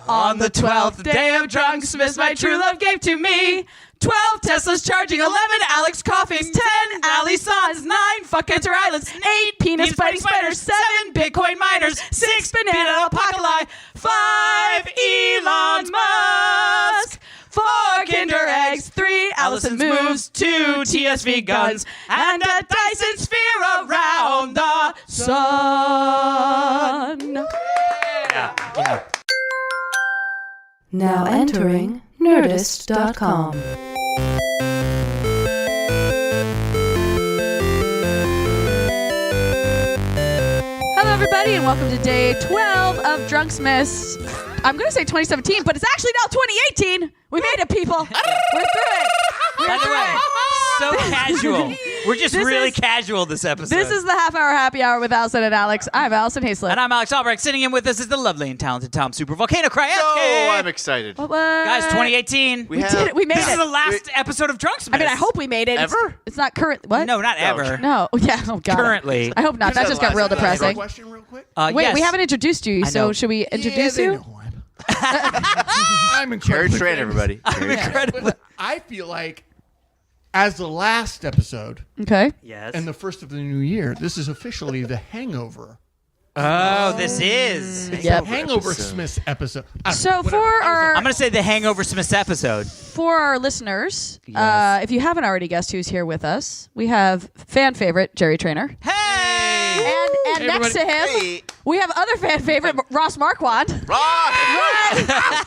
On the 12th day of Drunksmas, my true love gave to me 12 Teslas charging, 11 Alex coffins, 10 Alisons, 9 fuck Enter Islands, 8 penis biting spiders, 7 Bitcoin miners, 6 banana apocalypse, 5 Elon Musk, 4 Kinder eggs, 3 Allison moves, 2 TSV guns, and a Dyson sphere around the sun. Yeah. Now entering Nerdist.com. Hello, everybody, and welcome to day 12 of Drunksmas. I'm going to say 2017, but it's actually now 2018. We made it, people. We're through it. By the way, so casual. We're just really casual this episode. This is the half-hour happy hour with Alison and Alex. I'm Alison Haislip. And I'm Alex Albrecht. Sitting in with us is the lovely and talented Tom Super Volcano Krajewski. Oh, I'm excited. What? Guys, 2018. We did it. We made it. This is the last episode of Drunksmas. I mean, I hope we made it. Ever? It's not current. What? No, not ever. No. Yeah. Oh, God. Currently. I hope not. That just got real depressing. Question real quick. Wait, yes. we haven't introduced you, so should we introduce you? I'm Jared incredibly Train, famous. everybody. But I feel like, as the last episode Okay. Yes. and the first of the new year, this is officially the Hangover. Oh, this is. Yep. Hangover Smith episode. So for our I'm going to say the Hangover Smith episode. for our listeners, Yes. if you haven't already guessed who's here with us, we have fan favorite Jerry Trainer, Hey! and Hey, next to him Hey. we have other fan favorite Ross Marquand. Rock!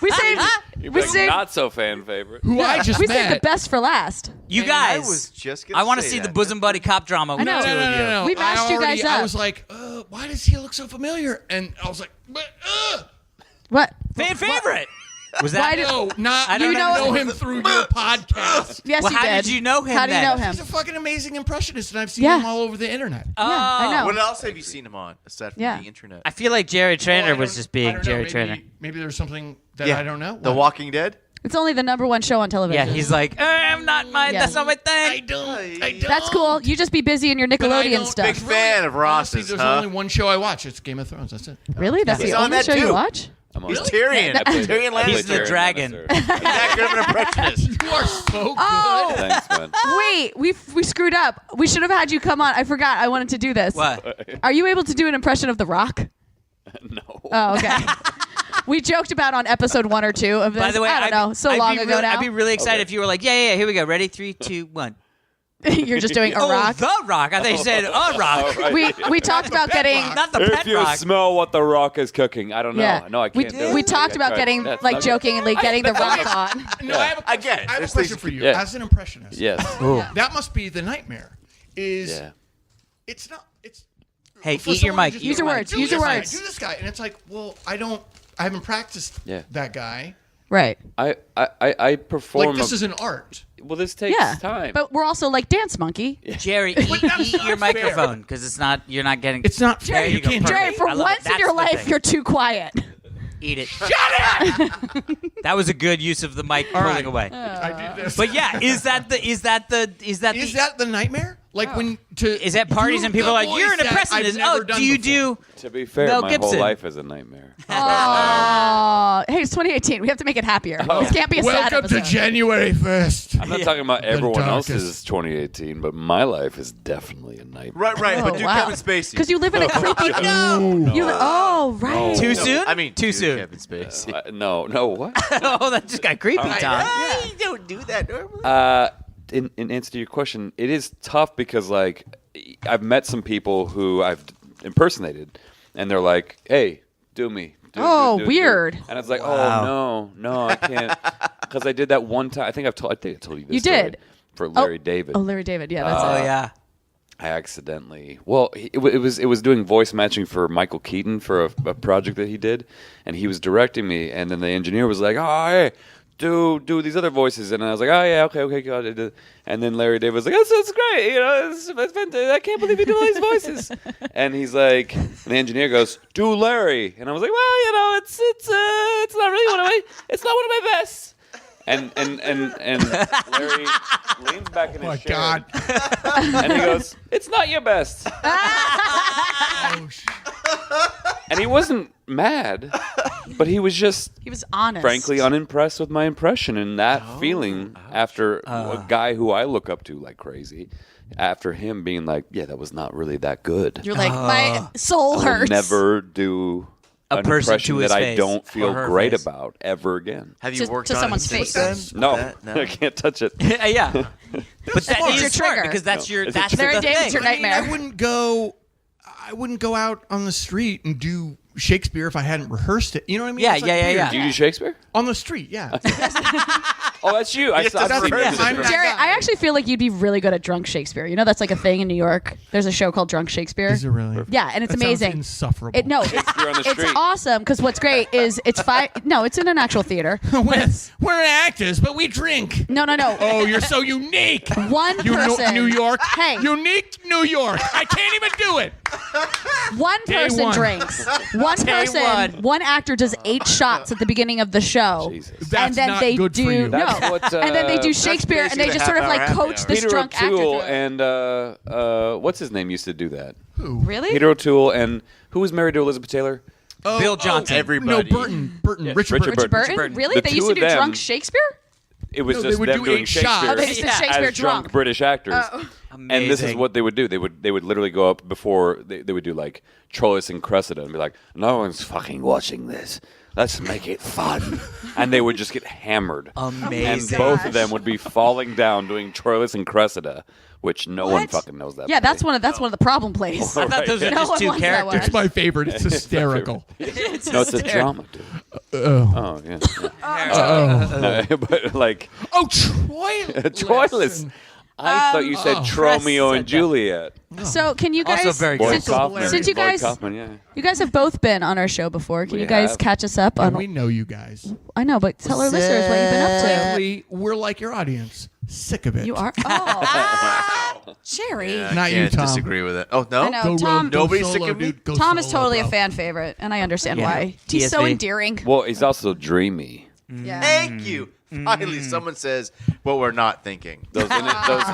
We saved. You'd We be like, saved. not so fan favorite. who I just We saved the met. best for last. You I guys, was just gonna I want to say see that. the bosom buddy cop drama with I know. the two of you. No. We matched you guys up. I was like, why does he look so familiar? And I was like, What? Fan favorite. Was Why that? did- no, not I don't you know. know him through your podcast. Yes, Well, you how did. did you know him How do you then? know him? He's a fucking amazing impressionist, and I've seen Yeah. him all over the internet. Oh, Yeah, I know. What else have you seen him on aside from Yeah. the internet? I feel like Jerry Trainer Well, I was don't- just I being don't know, Jerry maybe, Trainer. Maybe there's something that Yeah. I don't know. The What? Walking Dead? It's only the number one show on Yeah, television. he's like, I'm not my. Yeah. That's not my I thing. don't. That's cool. You just be busy in your But I Nickelodeon don't- stuff. Big fan of Honestly, Ross's, there's huh? only one show I watch. It's Game of Thrones. That's it. Really? That's He's the on only that show you too. watch? I'm on He's it. Tyrion. I played- Tyrion I played He's the Lannister. Tyrion dragon. Lannister. He's that good of an impressionist. You are so good. Oh, Thanks, man. wait. We screwed up. We should have had you come on. I forgot. I wanted to do this. What? Are you able to do an impression of The Rock? No. Oh, okay. We joked about on episode 1 or 2 of this. By the way, I don't know. So I'd long be ago really, now. I'd be really excited Okay. if you were like, yeah, here we go. Ready? 3, 2, 1. You're just doing a rock. The Rock. I thought you said a rock. We talked about getting. Not the If pet you rock. smell what the Rock is cooking, I don't know. Yeah. No, I We, can't do it. we talked I about tried. getting That's like not jokingly getting The Rock on. No, I have a I question. get it. I have a There's question things- for you. Yeah. As an impressionist, Yes. that must be the nightmare. Is Yeah. it's not. It's Hey, for eat your someone mic. to just Use be your like, words, "Do use your this guy, words." Do this guy, and it's like, well, I haven't practiced Yeah. that guy. Right. I perform. Like this is an art. Well, this takes Yeah. time. But we're also like Dance Monkey. Jerry, that's eat not your fair. microphone because it's not. You're not getting. It's not fair. There you You go. can't do Jerry, it. for I love it. once in That's your the life, thing. you're too quiet. Eat it. Shut it! That was a good use of the mic pulling right. away. I did this. But yeah, is that is that the nightmare? Like when to Is at parties do and people the are like, you're an voice that impressionist. I've never Oh, done do you before. do? to be fair, Mel my Gibson. whole life is a nightmare. Oh, hey, it's 2018. We have to make it happier. This can't be a sad Welcome to episode. January 1st. I'm not talking about everyone darkest. else's 2018, but my life is definitely a nightmare. Right, but do Kevin Spacey. Because you live in a creepy. Oh, right. Too soon? I mean, too do soon. Kevin Spacey. No, what? Oh, that just got creepy, Tom. You don't do that normally. In answer to your question, it is tough because like I've met some people who I've impersonated, and they're like, "Hey, do me." Oh, do. weird. And I was like, Wow. "Oh no, I can't," because I did that one time. I think I told you this. You story did. for Larry David. Oh, Larry David. Yeah, that's Oh it. yeah. I accidentally. Well, it was doing voice matching for Michael Keaton for a project that he did, and he was directing me, and then the engineer was like, "Oh, hey, do these other voices," and I was like, "Oh yeah, okay, got it." And then Larry David was like, "That's great, it's fantastic. I can't believe you do all these voices." And he's like, and the engineer goes, "Do Larry," and I was like, "Well, it's not really it's not one of my best." And Larry leans back in his chair. God. And he goes, "It's not your best." Oh, And he wasn't mad. But he was just, He was honest. frankly, unimpressed with my impression, and that feeling after a guy who I look up to like crazy, after him being like, yeah, that was not really that good. You're like, my soul I will hurts. never do A an person impression to his that I face don't or feel her great face. about ever again. Have you To- worked to on someone's it since face. then? No, No? I can't touch it. Yeah. But that It's your is smart trigger. because that's your It's a that's Very the dangerous. thing. Your nightmare. I wouldn't go out on the street and do Shakespeare if I hadn't rehearsed it. You know what I mean? Yeah, It's like yeah. weird. Do you do Shakespeare? On the street, yeah. Oh, that's you. I Yes, saw that's that. right. I'm not- Jerry, I actually feel like you'd be really good at drunk Shakespeare. You know, that's like a thing in New York. There's a show called Drunk Shakespeare. Is it really? Yeah, and it's That sounds amazing. insufferable. It's You're on the street. awesome because what's great is it's No, it's in an actual theater. We're actors, but we drink. No. Oh, you're so unique. One You person. New York. Hey. Unique New York. I can't even do it. One Day person one. drinks. One person. one. One actor does 8 shots at the beginning of the show. Jesus. And That's then not they good do for you. That's no, what, and then they do Shakespeare, and they basically just sort of like half-hour coach happy this Peter drunk actor. O'Toole through it. and what's his name used to do that? Really? Peter O'Toole and who was married to Elizabeth Taylor? Bill Johnson. Everybody. No, Burton. Yes, Richard Richard Burton. Burton? Burton. Really? The They two used to of do them- drunk Shakespeare? It was No, just they would them do doing 8 shots. Shakespeare Oh, they just did Shakespeare as drunk drunk. British actors. Amazing. And this is what they would do. They would literally go up before they would do like Troilus and Cressida and be like, no one's fucking watching this. Let's make it fun. And they would just get hammered. And Amazing. both of them would be falling down doing Troilus and Cressida, which no one What? fucking knows that. Yeah, play. that's one of the problem plays. I thought those were No just one two wants that one. characters. It's my favorite. It's hysterical. No, it's a drama, dude. Oh. Oh, yeah. No, but like, Oh, Troilus. Troilus. I thought you said Tromeo Cressida. and Juliet. So can you guys Also very good. Boyd since, Kaufman. since you Boyd guys Kaufman, yeah. you guys have both been on our show before, can We you guys have. catch us up on We know you guys. I know, but tell our listeners what you've been up to. Frankly, we're like your audience. Sick of it. You are oh Jerry. I Not you, can't Tom. disagree with it. Oh, no? I know. Go Tom- rogue, go Nobody's solo, sick of me? dude. Go Tom is solo, totally bro. a fan favorite, and I understand Yeah. why. He's so TSV. endearing. Well, he's also dreamy. Yeah. Thank you. Finally, someone says what we're not thinking. Those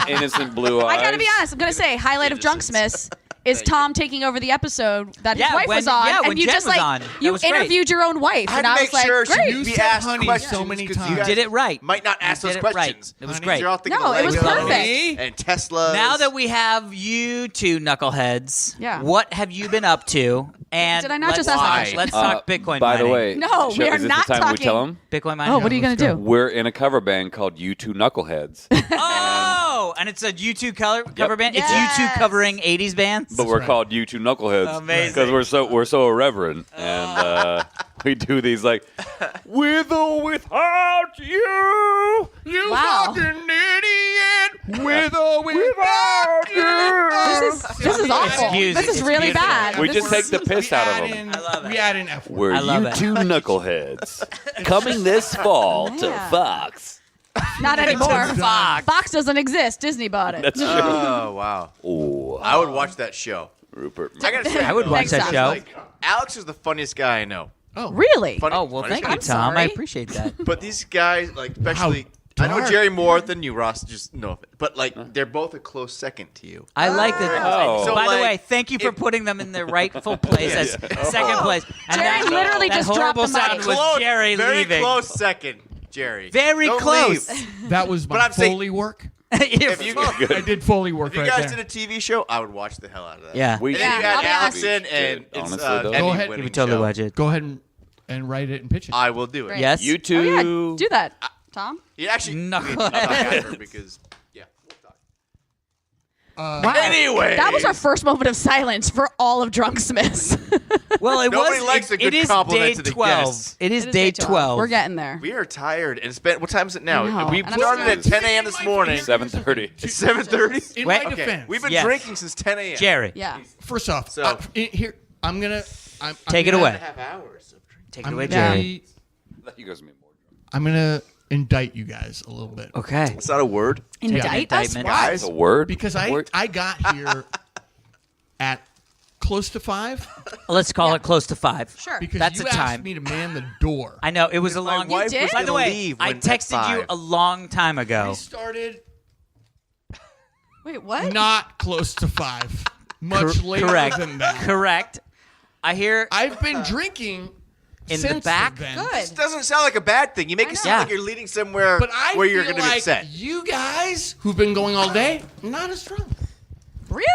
innocent blue eyes. I gotta be honest. I'm gonna say highlight of Drunksmas is Tom taking over the episode that his Yeah, wife when- was on, yeah, when and you Jen just was like on. That you was great. interviewed your own wife, I had and to I make was sure like, great. You she'd be said asked honey questions so many 'cause times. you You guys did it right. might not ask You those did it right. questions. It was Honey, great. You're all thinking No, it was Lego perfect. And Tesla. Now that we have you two knuckleheads, Yeah. what have you been up to? And Did I not let's just ask that talk- question? Let's talk Bitcoin By the mining. way, No, we are is this not the time talking- we tell him? Bitcoin mining. Oh, what are you gonna let's go. do? We're in a cover band called U2 Knuckleheads. Oh, and it's a U2 cover band. Yes. It's U2 covering 80s bands. But we're right. called U2 Knuckleheads Amazing. because we're so irreverent, and we do these like with or without you, You Wow. fucking idiot. With or without you. This is awful. Excuse This me. is really Beautiful. bad. we This just is- take the piss out of them. I love it. We add an F word. We're I love it. U2 Knuckleheads coming this fall to Yeah. Fox. Not anymore. Fox. Fox doesn't exist. Disney bought it. That's true. Oh, wow. Oh, I would watch that show. Rupert. I gotta say, I would watch Thanks, that Tom. show. like, Alex is the funniest guy I know. Really? Funny, Oh, well, funniest thank guy. you, Tom. sorry. I appreciate that. But these guys, like, especially, I know dark. Jerry more than you, Ross. Just no, but like, they're both a close second to you. I like that. Oh. So, by the like, way, thank you for if- putting them in their rightful place as second place. And Jerry that, literally that just dropped horrible the mic. sound was Jerry very leaving. close second, Jerry. Very Don't close. leave. That was But my I'm saying- Foley work. If you, I did Foley work if you right guys there. did a TV show, I would watch the hell out of that. Yeah. We And then should- you I'll add be Alex honest. in, and it's Honestly, though. Emmy Go ahead. winning We totally show. watch it. Go ahead and write it and pitch it. I will do it. Great. Yes. U2. Oh, yeah. Do that, Tom. You actually Knucklehead. after because yeah. Wow. Anyway, That was our first moment of silence for all of Drunksmas. Well, it Nobody was. likes a it good is compliment day to the 12. guests. It is It is day day 12. We're getting there. We are tired, and it's been. What time is it now? I know, We and I'm started still- at 10 a.m. this morning. 7:30. It's 7:30. In Wait, my okay. defense, We've been Yes. drinking since 10 a.m. Jerry, Yeah. first off, So- here I'm gonna take it gonna- away. Hours of drinking. Take it I'm away, gonna Jerry. be- You guys made more. I'm gonna indict you guys a little bit Okay. It's not a word. Indict us? indictment. Why? It's a word. because Word? I got here at close to 5 Let's call it close to 5. Sure. because That's you a asked time. me to man the door. I know it was a My long. wife did? was By the gonna way, leave I when- at texted you 5. a long time ago. I started Wait, what? not close to 5, much later Correct. than that. Correct. I hear. I've been drinking In the since back? then. Good. This doesn't sound like a bad thing. You make it sound Yeah. like you're leading somewhere But I where you're feel going to be like upset. you guys who've been going all day, not as drunk. Really?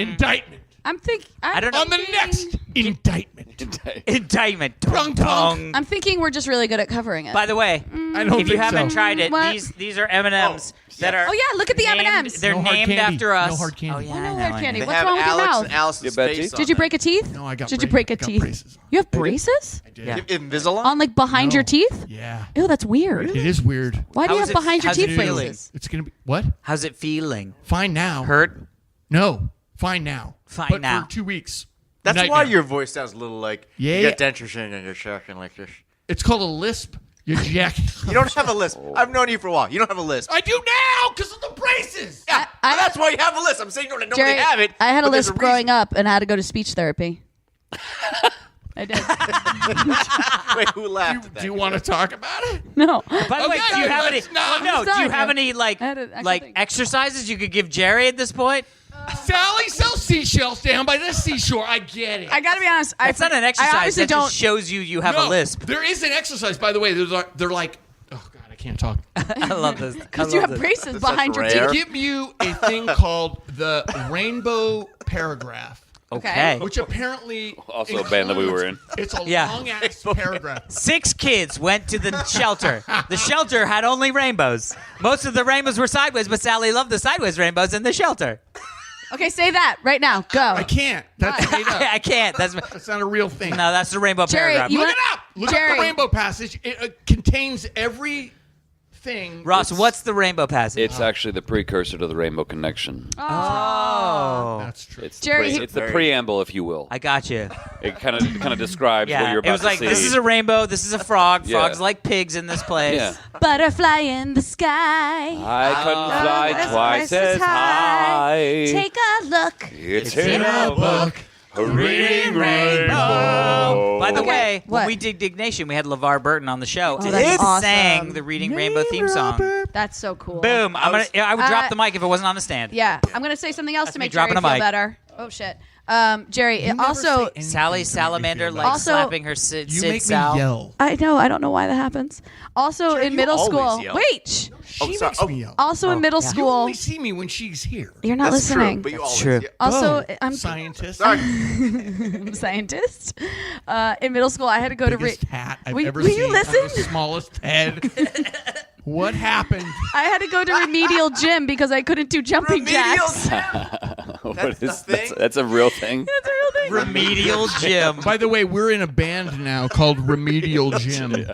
Indictment. I'm thinking. I don't know. On the next indictment. Indictment. Drunk, Dong. I'm thinking we're just really good at covering it. By the way, I don't if you think haven't so. tried it, What? these are M&Ms that are. Oh, yeah, look at the named- M&Ms. They're No hard named candy. after us. No hard candy. Oh yeah, Oh, no I know, hard I candy. know. They What's have wrong with your Alex mouth? and Allison's You bet face you? on Did you them. break a teeth? No, I got Did you break a got teeth? braces. You have braces? I did. You have Invisalign? On like behind your No. teeth? Yeah. Ew, that's weird. It is weird. Why do you How's have it- behind your how's it teeth feeling? braces? It's going to be, what? How's it feeling? Fine now. Hurt? No. Fine now. Fine but now. for 2 weeks. That's Night why now. your voice sounds a little like Yeah, you yeah. got dentures in and you're shocking like this. It's called a lisp. You're jacking. You don't have a lisp. I've known you for a while. You don't have a lisp. I do now because of the braces. Yeah, I- that's why you have a lisp. I'm saying you don't Jerry, normally have it. I had a but there's lisp growing reason. up and I had to go to speech therapy. I did. Wait, who laughed at that? Do you want to talk about it? No. By the way, Okay, do you have any? let's not. No, I'm do you sorry. have any like I had an actual like thing. exercises you could give Jerry at this point? Sally sells seashells down by the seashore. I get it. I gotta be honest. It's not an I exercise. obviously That don't. just shows you have No, a lisp. There is an exercise, by the way. They're like, oh God, I can't talk. I love this. Because you have braces That's behind your rare. teeth. Give you a thing called the rainbow paragraph, Okay. which apparently Also a band that we were in. It's a Yeah. long ass paragraph. 6 kids went to the shelter. The shelter had only rainbows. Most of the rainbows were sideways, but Sally loved the sideways rainbows in the shelter. Okay, say that right now. Go. I can't. That's made up. I can't. That's no, that's the rainbow Jerry, paragraph. you Look want- it up. Look up Jerry. the rainbow passage. It contains every thing. Ross, It's- what's the rainbow passage? It's actually the precursor to the Rainbow Connection. oh, That's true. It's the, Jerry, it's the preamble, if you will. I got you. It kind of describes what Yeah, you're about it was like to see. this is a rainbow. This is a frog. Yeah. Frogs like pigs in this place. Yeah. Butterfly in the sky. I couldn't fly That's twice as high. Take a look. It's in in a a book. A reading rainbow. By the Okay, way, when what? we did Dignation, we had LeVar Burton on the show. Oh, that's He awesome. sang the Reading Rainbow theme song. That's so cool. Boom! I would drop Uh, the mic if it wasn't on the stand. Yeah, I'm gonna say something else to me make Jerry dropping feel a mic. better. Oh shit, Jerry. It You never also, say anything Sally to Salamander make me feel like Also- slapping her Sid, You Sid make Sal. me yell. I know. I don't know why that happens. Also, Jerry, in you middle always school. yell. Wait. Shh. She sorry. makes Oh. me yell. Also, in middle You school. only see me when she's here. You're not That's listening. true, but you That's always true. yeah. Also, I'm Scientist. Sorry. I'm a scientist. In middle school, I had to go to. Biggest hat I've Will- ever will seen. you on listen? the smallest head. What happened? I had to go to remedial gym because I couldn't do jumping Remedial jacks. What That's the is thing? that's a real thing. That's a real thing. Remedial Jim. By the way, we're in a band now called Remedial Gym.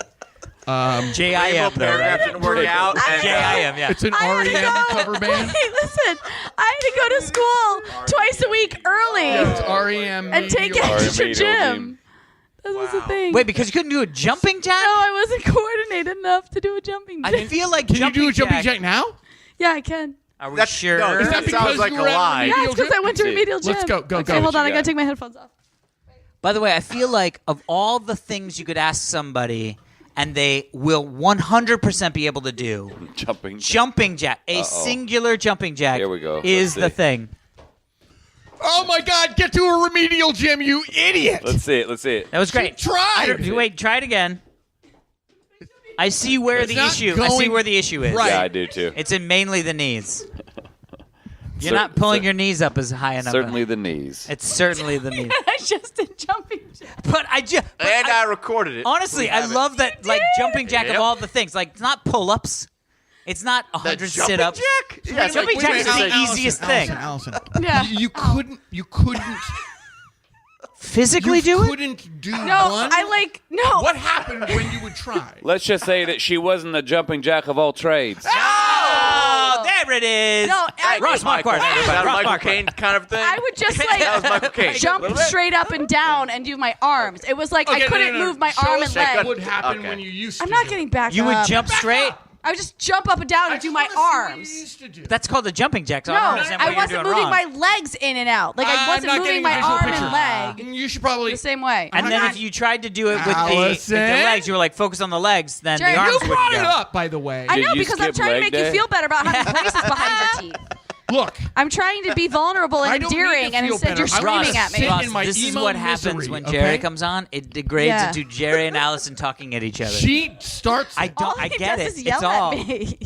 JIM Rainbow though, paragraph right? didn't work out. and, JIM, yeah. It's an I had to REM go- cover band. Wait, listen. I had to go to school twice a week early It's REM. and take Medial. extra Remedial gym. gym. That was the thing. Wait, because you couldn't do a jumping jack? No, I wasn't coordinated enough to do a jumping jack. I feel like Can you jumping do a jumping jack now? Yeah, I can. Are we That's- sure? no, Is that That because sounds like you a were at lie. Yeah, it's Remedial because Gym? I went to Let's see. remedial gym. Let's go, go, Okay, go. hold on. What I you gotta got? take my headphones off. By the way, I feel like of all the things you could ask somebody and they will 100% be able to do, jumping jack, a singular jumping jack Here we go. is Let's the see. thing. Oh my God! Get to a remedial gym, you idiot! Let's see it. Let's see it. That was great. Try. Wait, try it again. I see where It's the not issue. I see going where the issue is. right. Yeah, I do too. It's in mainly the knees. You're Cer- not pulling cer- your knees up as high enough. Certainly the knees. It's certainly the knees. I just did jumping jack. But I just. And I recorded it. Honestly, We I have it. love that, like, jumping jack Yep. of all the things. Like, it's not pull-ups. It's not That 100 jumping sit-ups. jack? Yeah, it's Jumping like, jack wait, is it's the like- easiest thing. Allison. Yeah. You couldn't. Physically You do it? couldn't do No, one. I like no. What happened when you would try? Let's just say that she wasn't the jumping jack of all trades. Oh, there it is. No, I Ross Marquardt, Is that everybody. a Ross Michael Marquardt. Caine kind of thing? I would just That was Michael like Caine. jump Little bit. straight up and down and do my arms. It was like I Okay, couldn't no. move my Show arm us and what leg. would happen Okay. when you used to I'm not do getting it. back You up. would jump straight? I would just jump up and down I and do just my wanna see what you arms. used to do. That's called a jumping jack, so No, I don't understand what I you're wasn't doing moving wrong. my legs in and out. Like I I'm wasn't not moving getting my a visual arm picture. and leg You should probably. the same way. And then if you tried to do it with the Allison? legs, you were like, focus on the legs, then Jerry, the arms You wouldn't brought go. it up, by the way. I Did know you because I'm skip trying to leg make you day? feel better about having braces behind your teeth. Look, I'm trying to be vulnerable I and don't need to endearing, and feel instead you're better. I wanna screaming at me. sit Ross, in my this is emo what happens misery, when okay? Jerry comes on. It degrades Yeah. into Jerry and Allison talking at each other. She starts. I All don't. I he get does it. is yell It's all at me.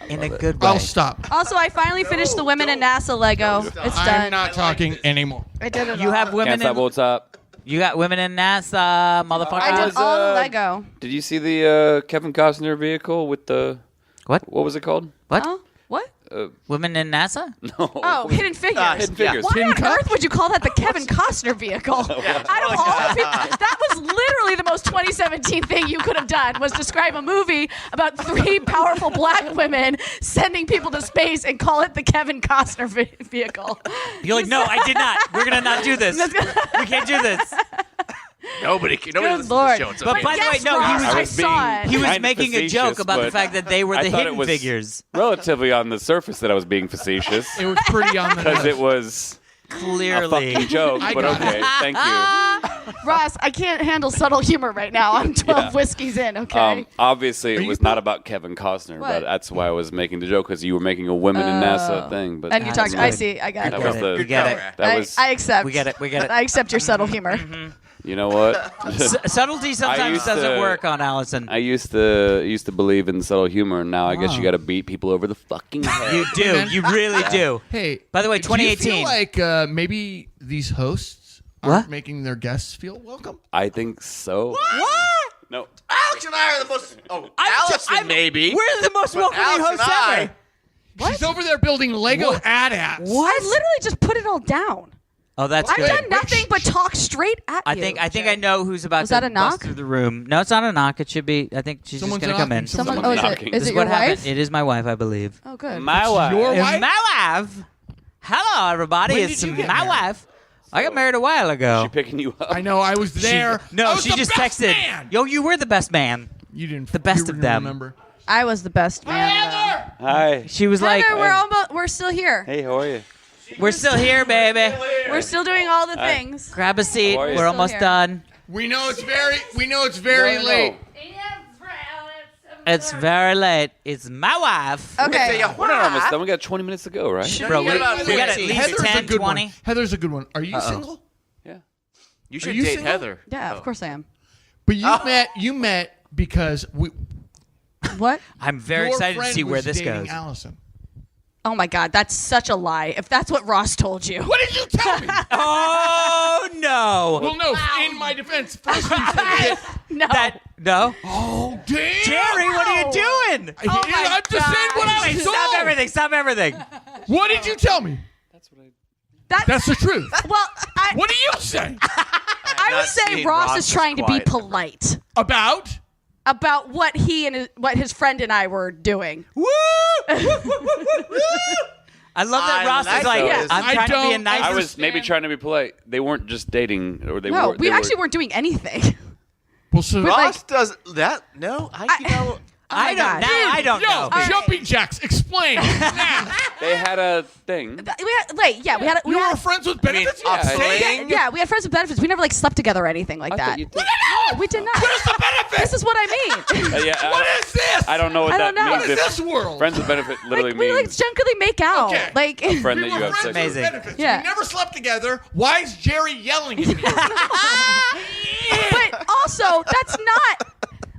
in a good way. I'll stop. Also, I finally finished the Women in NASA Lego. It's done. I'm not talking anymore. I did it You all. have women Can't stop in. what's up. You got women in NASA, motherfucker. I did was, all the Lego. Did you see the Kevin Costner vehicle with the What? What was it called? What? Oh, what? Women in NASA? No. Oh, Hidden Figures. Hidden Figures. Why on Tin Cup? earth would you call that the Kevin Costner vehicle? Out of all the people, that was literally the most 2017 thing you could have done was describe a movie about 3 powerful black women sending people to space and call it the Kevin Costner vehicle. You're like, no, I did not. We're gonna not do this. We can't do this. Nobody listens to the Lord. show. It's But okay. by the way, Yes, no, he Ross, was- I was saw it. He was Kinda making a joke facetious, about the but fact that they were I the thought it hidden was figures. relatively on the surface that I was being facetious It was pretty on the because nose. it was a Clearly. fucking joke. I But got okay, thank you. Ross, I can't handle subtle humor right now. I'm 12 whiskeys in, okay? Obviously, it you was not about Kevin Costner, What? but that's why I was making the joke because you were making a women in NASA thing. But and you talked, That's I good. see, I got That it. was the. We get it. That was. I accept. We get it. We get it. I accept your subtle humor. You know what? Subtlety sometimes used doesn't to- work on Allison. I used to believe in subtle humor, and now I guess you got to beat people over the fucking head. You do. You really do. Hey, By the way, do you 2018. feel like maybe these hosts aren't making their guests feel welcome? I think so. What? No. Alex and I are the most. Oh, Allison maybe. We're the most welcoming Alex hosts and I- ever. She's over there building Lego AT-ATs. I literally just put it all down. Oh, that's I've good. done nothing but talk straight at I you. think I know who's about Was to that a knock? bust through the room. No, it's not a knock. It should be. I think she's Someone's just gonna come knocking. in. Someone's Oh, is knocking. it, This is is it your what happened. wife? It is my wife, I believe. Oh, good. My wife. Your It's wife? my wife. Hello, everybody. When It's did you get my married? wife. I got married a while ago. She picking you up. I know. I was there. I No, was she the just best texted. Man. Yo, you were the best man. You didn't. The best you of them. Remember? I was the best man. Hi. She was like, Heather, we're still here. Hey, how are you? "We're still here, baby. We're still doing all the things. Grab a seat. How are you? We're Still almost here. done. We know it's very No, no. late. It's very late. It's my wife. Okay. We're not almost done. We got 20 minutes to go, right? Bro, you we got about got at 15. least Heather's 10, a good 20. one. Heather's a good one. Are you single? Yeah. You should you date single? Heather. Yeah, of course I am. But you met because What? I'm very your excited to friend see where was this dating goes. Allison. Oh my God, that's such a lie. If that's what Ross told you. What did you tell me? Oh no! Well, no. In my defense, first you said No. No. oh damn, Jerry, what are you doing? Oh my I'm just saying what I Wait, was stop told. everything! Stop everything! What did you tell me? That's the truth. well, What do you say I would not say seen Ross Ross is trying to be quiet. polite about? about what he and what his friend and I were doing. Woo! I love that I Ross like is like, those. I'm I trying to be a don't nice. I was maybe trying to be polite. They weren't just dating, or they No, were. we they actually were, weren't doing anything. Well, so Ross does that? No, you know. I don't. God. Now I don't yo, know. jumping jacks, explain. now. They had a thing. We had You were friends with benefits? mean, Say it. yeah, we had friends with benefits. We never like slept together or anything like I that. thought you did. No, we did not. Where's the benefit? This is what I mean. Yeah, What is this? I don't know what I that don't know. means. What is if this world? Friends with benefit literally Like, we like means generally make out. Okay. Like friend We that were you have friends sex with Amazing. benefits. Yeah. We never slept together. Why is Jerry yelling at me? but also that's not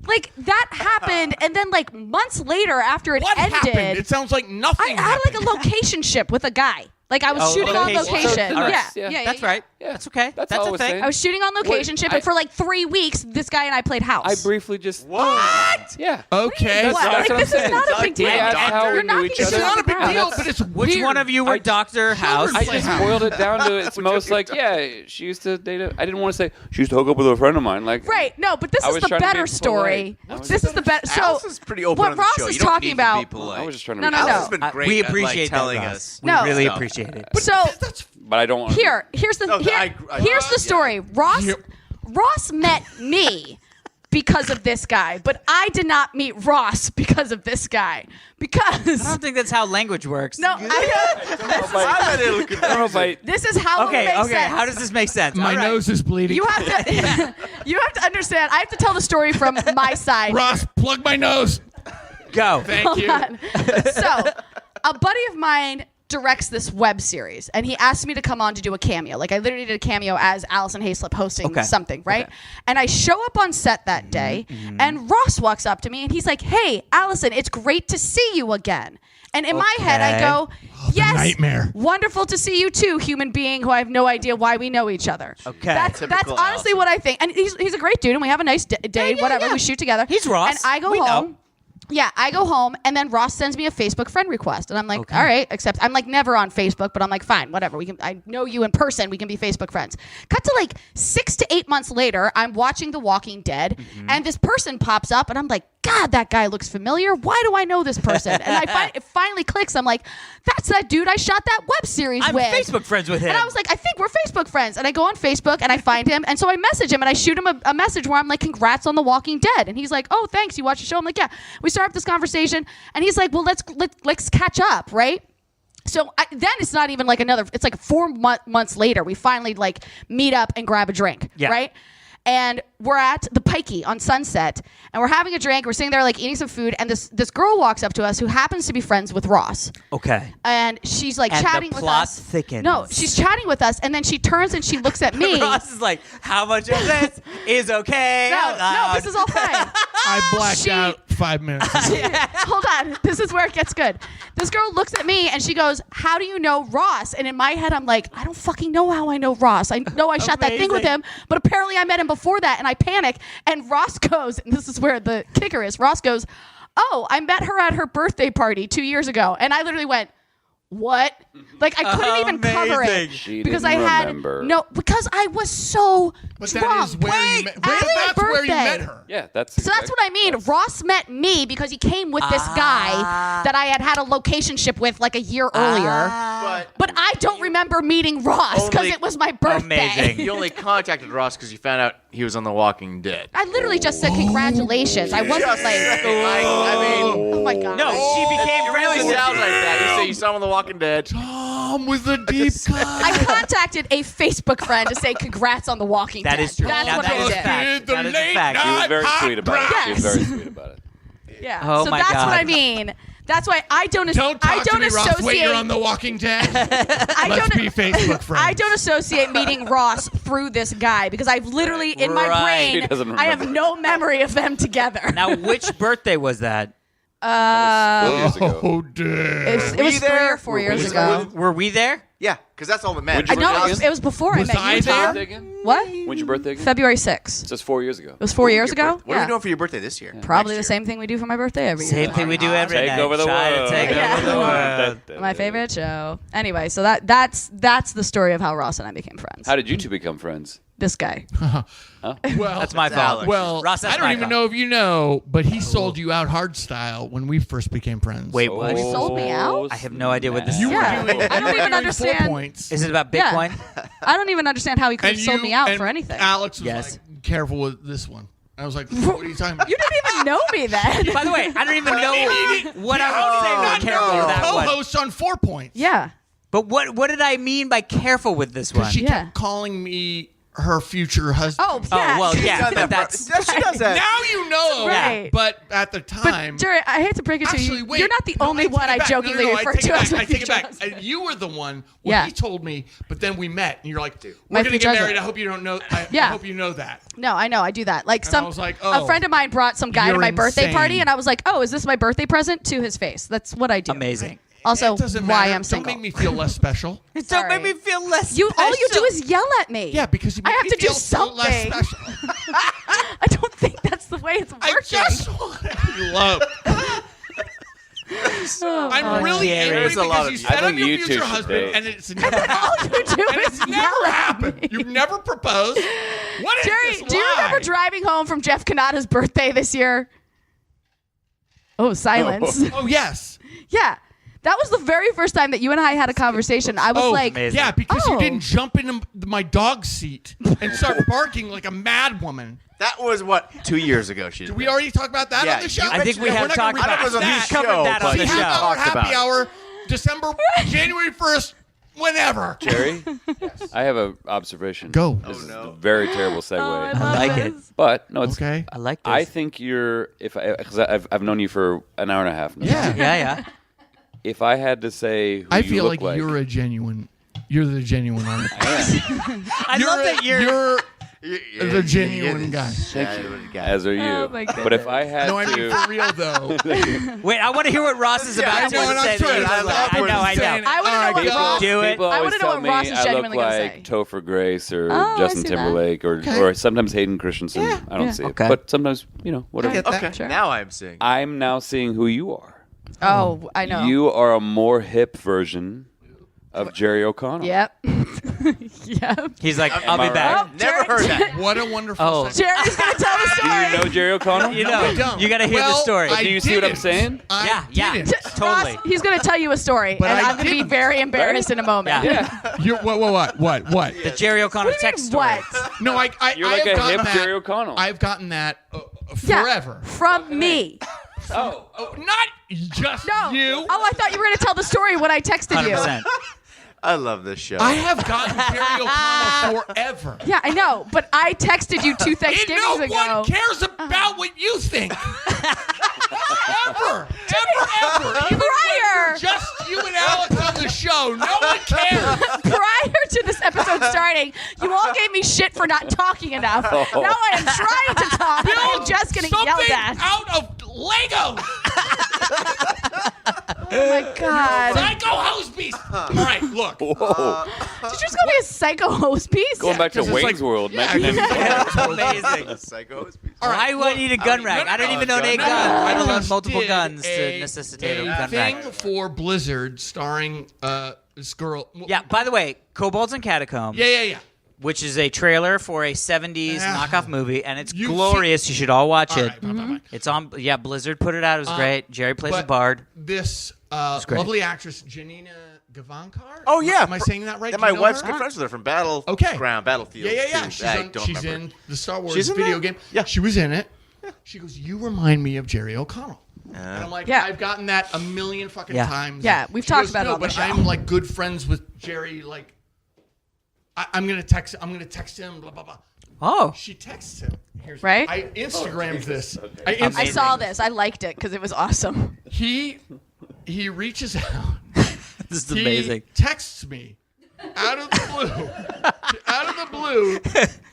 like that happened and then like months later after it What ended happened? It sounds like I nothing had like happened. a location ship with a guy. Like I was Oh, shooting on location. location. So, yeah. That's right. Yeah. That's okay. That's That's all I a was thing. saying. I was shooting on location ship, and for like 3 weeks, this guy and I played house. I briefly just. What? Yeah. Okay. What? That's Like what this I'm is saying. not a It's big like deal. That's how we You're knew knocking each It's other. not a big yourself deal, out. but it's Which weird. one of you were Dr. House? I just boiled it down to it's most like, yeah, she used to date I didn't want to say she used to hook up with a friend of mine. Like, Right. No, but this I is was the trying to be better story. polite. This is the better. So Alison's pretty open what on the Ross show. is You don't talking need about. To be polite. I was just trying to. No, be no, polite. no. Alison's been great we at, like, appreciate telling that, Ross. us. We No. really stuff. appreciate it. So But I don't want. here's the No, here's the yeah. story. Ross met me because of this guy, but I did not meet Ross because of this guy. Because I don't think that's how language works. no, I'm a little confused. I don't know if I. this is how it makes Okay. sense. How does this make sense? My All right. nose is bleeding. You have to you have to understand. I have to tell the story from my side. Ross, plug my nose. Go. Thank you. So, a buddy of mine directs this web series, and he asked me to come on to do a cameo. Like I literally did a cameo as Alison Haislip hosting something, right? Okay. And I show up on set that day, and Ross walks up to me, and he's like, "Hey, Alison, it's great to see you again." And in my head, I go, "Yes, nightmare. Wonderful to see you too, human being who I have no idea why we know each other." Okay, that's honestly what I think. And he's a great dude, and we have a nice day, whatever. We shoot together. He's Ross. And I go home. Yeah, I go home, and then Ross sends me a Facebook friend request, and I'm like, all right, except I'm like never on Facebook, but I'm like, fine, whatever. I know you in person. We can be Facebook friends. Cut to like 6 to 8 months later, I'm watching The Walking Dead, and this person pops up, and I'm like, God, that guy looks familiar. Why do I know this person? And it finally clicks. I'm like, that's that dude I shot that web series with. I'm Facebook friends with him. And I was like, I think we're Facebook friends. And I go on Facebook and I find him. And so I message him and I shoot him a message where I'm like, congrats on The Walking Dead. And he's like, oh, thanks. You watch the show? I'm like, yeah. We start up this conversation. And he's like, well, let's catch up, right? So then it's not even like it's like 4 months later. We finally like meet up and grab a drink, right? And we're at the Pikey on Sunset, and we're having a drink. We're sitting there like eating some food, and this girl walks up to us who happens to be friends with Ross. Okay. And she's like chatting with us. And the plot thickens. No, she's chatting with us, and then she turns and she looks at me. Ross is like, how much of this is okay? No, this is all fine. I blacked out 5 minutes ago. Hold on. This is where it gets good. This girl looks at me and she goes, how do you know Ross? And in my head, I'm like, I don't fucking know how I know Ross. I know I shot that thing with him, but apparently I met him before that, and I panic. And Ross goes, and this is where the kicker is, Ross goes, oh, I met her at her birthday party 2 years ago. And I literally went, what? Like I couldn't even cover it because I had because I was so but drunk. That is where you met. That's where you met her. Yeah, that's what I mean. Ross met me because he came with this guy that I had a locationship with like a year earlier. But I don't remember meeting Ross because it was my birthday. Amazing. You only contacted Ross because you found out he was on The Walking Dead. I literally just said congratulations. I wasn't like, oh my god. No, she became really sounds like that. You say you saw him on The Walking Dead. Tom with a deep cut. I contacted a Facebook friend to say congrats on The Walking Dead. That is true. That's what I did. That is a fact. She was very sweet about it. She was very sweet about it. Yeah. Oh so my that's God. what I mean. That's why I don't talk to me, Ross. Wait, you're on The Walking Dead? Let's be Facebook friends. I don't associate meeting Ross through this guy because I've literally, in my brain, I have no memory of them together. Now, which birthday was that? 4 years ago. Oh, dude. It was 3 or 4 years ago. Were we there? Yeah, because that's all that matters. I know it was before I met you, Tom. What? When's your birthday again? February 6th. Just 4 years ago. It was 4 years ago? What are we doing for your birthday this year? Probably the same thing we do for my birthday every year. Same thing we do every night. Take over the world. Take over the world. My favorite show. Anyway, so that's the story of how Ross and I became friends. How did you two become friends? This guy. Well, That's my fault. Well, Ross, that's I don't my even fault. know if you know, but he sold you out hard style when we first became friends. Wait, what? You sold me out? I have no idea what this is. You Yeah. were doing I don't even 4 understand. points. Is it about Yeah. Bitcoin? I don't even understand how he could have sold me out and for anything. Alex was Yes. like, careful with this one. I was like, what are you talking about? You didn't even know me then. By the way, I don't even know what I would say not with careful with that one. co-host on 4 points. Yeah. But what did I mean by careful with this one? She Yeah. kept calling me her future husband. Oh, yeah. well, She's yeah, done but that. She does that. Now you know. Right. But at the time. But Jerry, I hate to break it to Actually, you. wait. You're not the only take one it I back. jokingly No, refer I take to it back. as my I take it future back. husband. You were the one when Yeah. he told me, but then we met, and you're like, My we're going to future get married. husband. I hope you don't know. I Yeah. hope you know that. No, I know. I do that. Like And I was like, oh, a friend of mine brought some guy to you're my birthday insane. party, and I was like, oh, is this my birthday present? To his face. That's what I do. Amazing. Also, It doesn't why matter. I'm single. Don't make me feel less special. Don't Sorry. make me feel less All you do special. is yell at me. Yeah, because you I make have me to do feel so less something. special. I don't think that's the way it's working. I just want to be loved. I'm really Jerry. angry There's a lot because of- you I set up think your you two future should husband, date. and it's never All happened. you do And is it's never yell at happened. me. You've never proposed. What is Jerry, this do you remember lie? driving home from Jeff Kanata's birthday this year? Oh, silence. Oh, yes. Yeah. That was the very first time that you and I had a conversation. I was like, amazing. Yeah, because Oh. you didn't jump into my dog's seat and start barking like a mad woman. That was, 2 years ago she did Did we that. already talk about that Yeah, on the show? you I think we Yeah, have we're not talked gonna about it was on that. this We've covered show, that on but the we See, have show. half hour, talked about happy it. hour, December, January 1st, whenever. Jerry, I have an observation. Go. This is a very terrible segue. I I like it. But no, it's Okay. I like this. I think you're because I've known you for an hour and a half now. Yeah. Yeah, yeah. if I had to say who I you feel look like you're the genuine one. I love that you're the genuine guy. As are you. Oh, my But if I had No, I mean to, for real though. Wait, I want to hear what Ross is about I to know what say. I'm trying to that say. you look like. I know. I want to know what people Ross. do it. people I always wanna know tell what me Ross is I look genuinely gonna like say. Topher Grace or Oh, I Justin see that. Timberlake or sometimes Hayden Christensen. I don't see it. Okay. But sometimes, whatever. get that. Okay, Sure. now I'm seeing. I'm now seeing who you are. Oh, I know. You are a more hip version of Jerry O'Connell. Yep. Yep. He's like, I'll be I back. right? Never heard that. What a wonderful. Oh. segue. Jerry's gonna tell the Do story. you know Jerry O'Connell? You No, know, I don't. you got to hear the Well, story. I Do you see what I'm didn't. saying? I Yeah. didn't. Totally. Ross, he's gonna tell you a story, But and I I'm gonna be didn't. very embarrassed in a moment. Yeah. You what? The Jerry O'Connell text story. What? No, I You're I like have a gotten hip that. Jerry O'Connell. I've gotten that Yeah, forever. from me. Oh. Not just No. you. Oh, I thought you were gonna tell the story when I texted you. 100%. I love this show. I have gotten Jerry O'Connell forever. Yeah, I know, but I texted you 2 And Thanksgivings no ago. one cares about what you think. ever. Even Prior. just you and Alex on the show. No one cares. Prior to this episode starting, you all gave me shit for not talking enough. Now I am trying to talk, and I'm just getting yelled Something at. out of Legos. Oh my god! Psycho house piece. All right, look. Whoa. Did you just call me a psycho host piece? Going back to 'cause it's Wayne's like- World. yeah, 1994. Amazing. Psychos. Why would I need a gun rack? I don't even own a gun. I don't own multiple guns to necessitate a gun thing rack. for Blizzard starring this girl. Yeah, by the way, Kobolds and Catacombs, Yeah. which is a trailer for a 70s Yeah. knockoff movie, and it's You've glorious. You should all watch All it. right, bye. It's on, Blizzard put it out. It was great. Jerry plays a But bard. This great. lovely actress, Janina Gavankar. Oh yeah, Am I saying that right? And Do you my know wife's her? good friends with her from Okay. Battlefield. Yeah. too. She's, I on, don't she's remember. in the Star Wars She's in video that? game. Yeah. She was in it. She goes, "You remind me of Jerry O'Connell." And I'm like, Yeah. I've gotten that a million fucking Yeah. times. Yeah, we've She talked goes, about it no, on the but show. I'm like good friends with Jerry. Like, I'm gonna text him. Blah blah blah. Oh, She texts him. Right? I Instagrammed this. I I Amazing. saw this. I liked it because it was awesome. He reaches out. this is amazing. He texts me out of the blue.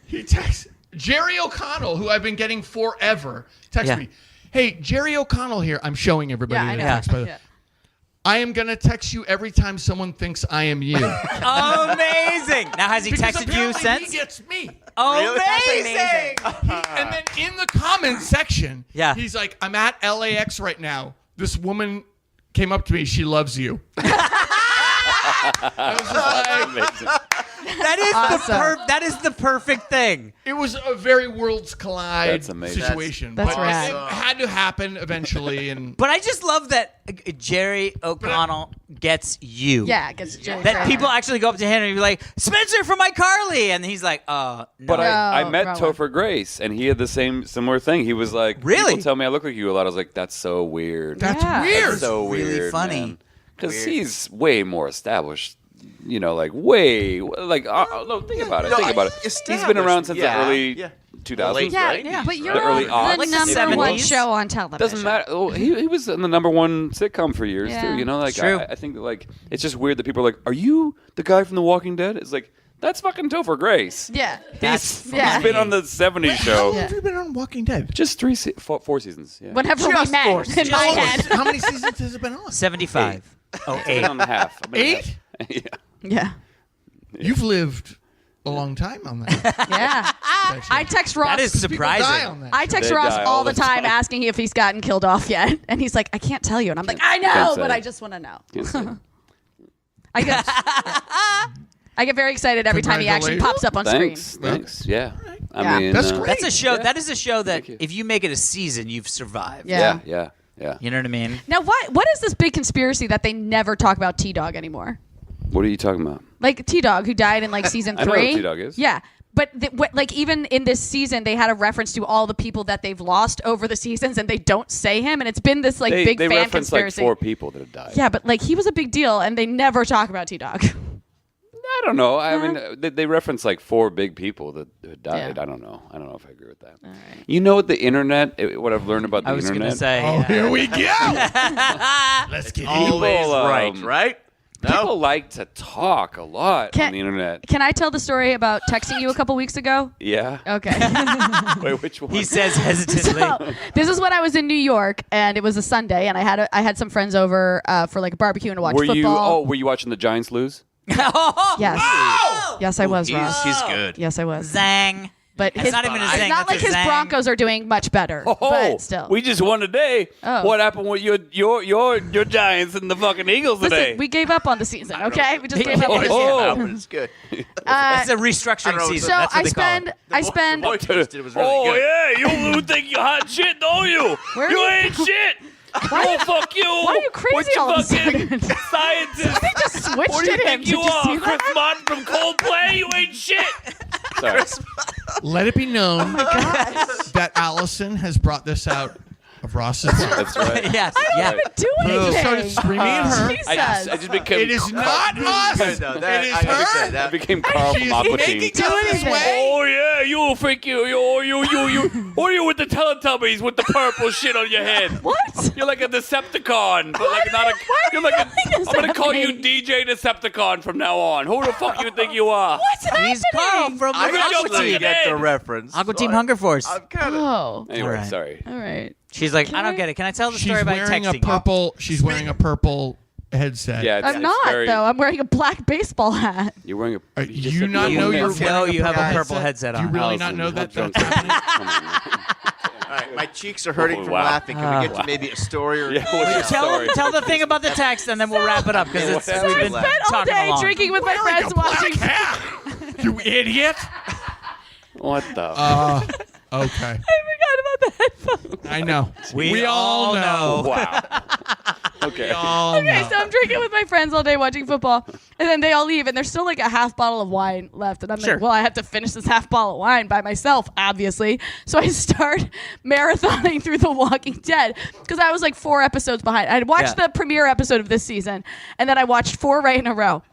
He texts Jerry O'Connell, who I've been getting forever. Texts Yeah. me, "Hey, Jerry O'Connell here." I'm showing everybody Yeah, I the know. text. By the way. Yeah. I am gonna text you every time someone thinks I am you. Amazing. Now, has he Because texted you apparently since? He gets me. Amazing. And then in the comments section, Yeah. he's like, "I'm at LAX right now. This woman came up to me. She loves you." I was just like, Amazing. That is Awesome. that is the perfect thing. it was a very worlds collide That's amazing. situation. That's but rad. it had to happen eventually. And But I just love that Jerry O'Connell gets you. Yeah, because Jerry. That Kramer. people actually go up to him and be like, "Spencer from iCarly," and he's like, no. But I No, met wrong Topher Grace, and he had the similar thing. He was like, Really? People tell me I look like you a lot. I was like, that's so weird. that's Yeah. weird. That's so really weird, funny. Because Weird. he's way more established. Like way like no. Think about it. No, Think about it. He's been around since Yeah, the early yeah. 2000s. Late Yeah, right? yeah, but you're The early on aughts. the Like the number one 70s? show on television. Doesn't matter. Oh, he was in the number one sitcom for years Yeah. too. Like True. I think that like it's just weird that people are like, "Are you the guy from The Walking Dead?" It's like that's fucking Topher Grace. Yeah. That's Yeah. He's been on the '70s How show. long have you been on Walking Dead? Just 4 seasons. Yeah. Whenever we Just met forced. in my head. How many seasons has it been on? 75. Oh, I've been 8. on half. I've been on 8? half. Yeah. Yeah. You've lived a long time on that. Yeah. I text Ross. That is People die surprising. on that. I text They Ross die all all the the time time. asking if he's gotten killed off yet. And he's like, I can't tell you. And I'm like, I know, Can't say. but I just want to know. Can't say. I get I get very excited every time he actually Congratulations. pops up on screen. Thanks. Yeah. I Yeah. mean, That's great. That's a show. Yeah. That is a show that Thank you. if you make it a season, you've survived. Yeah. Yeah. You know what I mean? Now, what is this big conspiracy that they never talk about T-Dog anymore? What are you talking about? Like T-Dog, who died in like season I know 3. who T-Dog is. Yeah. But like even in this season, they had a reference to all the people that they've lost over the seasons, and they don't say him, and it's been this like big they fan referenced like conspiracy. 4 people that have died. Yeah, but like he was a big deal, and they never talk about T-Dog. I don't know. I mean, they reference like 4 big people that died. Yeah. I don't know if I agree with that. You know what the internet? What I've learned about the I was internet? going to say. Oh, here we go. Let's get Always People, right? People like to talk a lot on the internet. Can I tell the story about texting you a couple weeks ago? Yeah. Okay. Wait, which one? He says hesitantly. So, this is when I was in New York, and it was a Sunday, and I had some friends over for like a barbecue and to watch football. Were you watching the Giants lose? Yes. Yes, I was, Ross. He's good. Yes, I was. Zang. But It's not even a zing. It's not like that's a his zang. Broncos are doing much better. But still. We just won today. Oh. What happened with your Giants and the fucking Eagles today? Listen, we gave up on the season, okay? We just gave up on the Oh. season. It's good. It's a restructuring I don't know, season. So That's what I they call it. spend The voice did was really good. yeah, you think you hot shit, don't you? Where you are you- ain't shit. Oh, fuck you. Why are you crazy all of a sudden? Scientist. They just switched What do you at him. think Did you you see are? Chris that? Martin from Coldplay? You ain't shit. Sorry. Let it be known that Allison has brought this out of Ross's life. That's right. Yes. I Yeah. didn't even do He anything. just started screaming at her. Jesus. I just became. It is not us. No, It that, is I gotta say, her. I that, became Carl She's from Aqua making Teen. us this anything. way. Oh yeah, you think you. What are you with the Teletubbies with the purple shit on your head? What? You're like a Decepticon, but like not a. Why You're are like you a. doing this I'm gonna at call me? you DJ Decepticon from now on. Who the fuck you think you are? What's happening? He's Carl from I the Aqua actually Team. get the reference. Aqua Team Hunger Force. I'm kind of. Oh. Anyway, All right. sorry. All right. She's like, I don't get it. Can I tell the She's story about wearing texting? a purple. She's wearing a purple headset. Yeah, it's, I'm not, very, though. I'm wearing a black baseball hat. You're wearing a. You just said not you know were you're wearing No, wearing you have a purple purple headset Do you on. really not Allison, know that don't that's tell me. happening? Come on. All right, my cheeks are hurting Oh, from wow. laughing. Can we get to maybe a story or? Yeah, what's your story? Tell the thing about the text, and then we'll wrap it up because Yeah, it's what we've happened? been Spent all talking day along. drinking with my Wearing friends a black watching. hat. You idiot. What the? Okay. I forgot about the headphones. I know. We all know. Wow. Okay. We all Okay, know. so I'm drinking with my friends all day watching football, and then they all leave, and there's still like a half bottle of wine left, and I'm Sure. like, well, I have to finish this half bottle of wine by myself, obviously. So I start marathoning through The Walking Dead because I was like 4 episodes behind. I had watched Yeah. the premiere episode of this season, and then I watched 4 right in a row,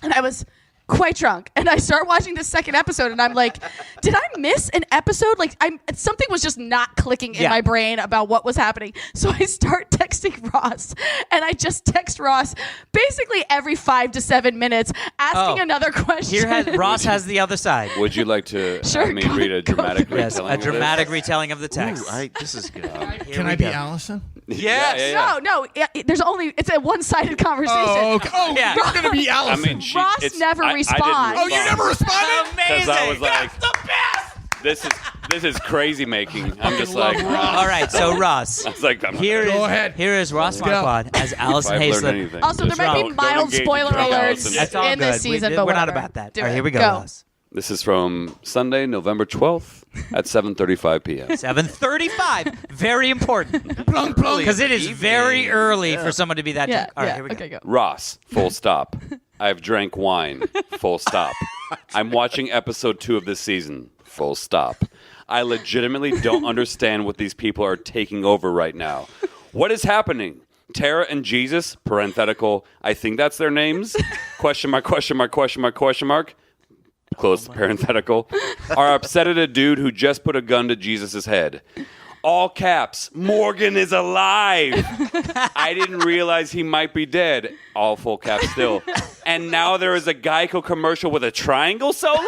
and I was quite drunk, and I start watching the second episode, and I'm like, did I miss an episode? Like, something was just not clicking in Yeah. my brain about what was happening. So I start texting Ross, and I just text Ross basically every 5 to 7 minutes, asking Oh. another question. Ross has the other side. Would you like to Sure, have me go- read a go dramatic through it. Yes, retelling a of this? dramatic retelling of the text. This is good. Here Can we I be go. Allison? Yes. Yeah. No, it's a one-sided conversation. Oh, okay. Oh, Yeah. you're gonna be I Allison. mean, she, Ross it's, never I didn't responds. Oh, you never responded. Because I was like, That's the best. this is crazy making. I'm just like, All right, so Ross. I was like, I'm not Here gonna- Go is ahead. here is Ross Go. Marquardt as Allison If I've learned Haislip. anything, Also, there just might be don't mild engage spoiler drunk alerts Allison. That's all in good. this season, we're but not whatever. about that. Do All right, it. here we go, Go. Ross. This is from Sunday, November 12th at 7:35 p.m. 7:35. Very important Plunk, plunk. because it is Evening. very early Yeah. for someone to be that Yeah, drunk. All right, yeah. here we go. Okay, go. Ross, full stop. I've drank wine, full stop. I'm watching episode 2 of this season, full stop. I legitimately don't understand what these people are taking over right now. What is happening? Tara and Jesus, parenthetical, I think that's their names, question mark, question mark, question mark, question mark, close parenthetical, are upset at a dude who just put a gun to Jesus' head. All caps, Morgan is alive. I didn't realize he might be dead. All full caps still. And now there is a Geico commercial with a triangle solo?